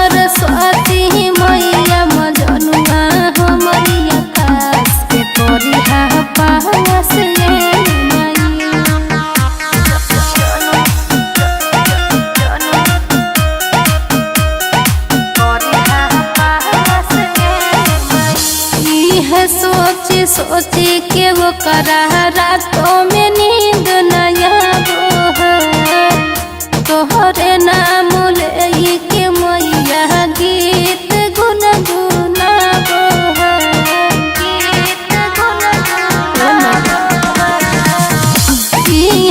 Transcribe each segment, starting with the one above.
सरस्वती मैया मजनुआ हमरिया कास के करिहा पास सोची सोची के वो करा रातों में नींद नया तोहरे नाम ले के मैया गीत गुनगुना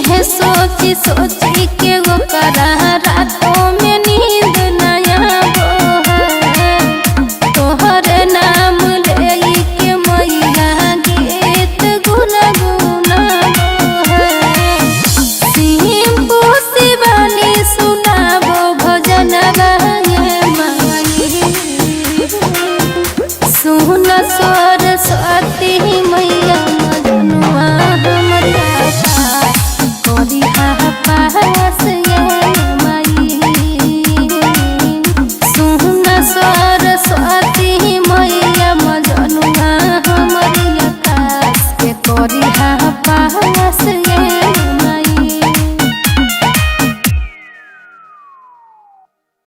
है सोची सोची के वो करा रातों में नींद नया तोहरे नाम सरस्वती मैया मजनुआ हमरिया करिहा पास ये माई सुन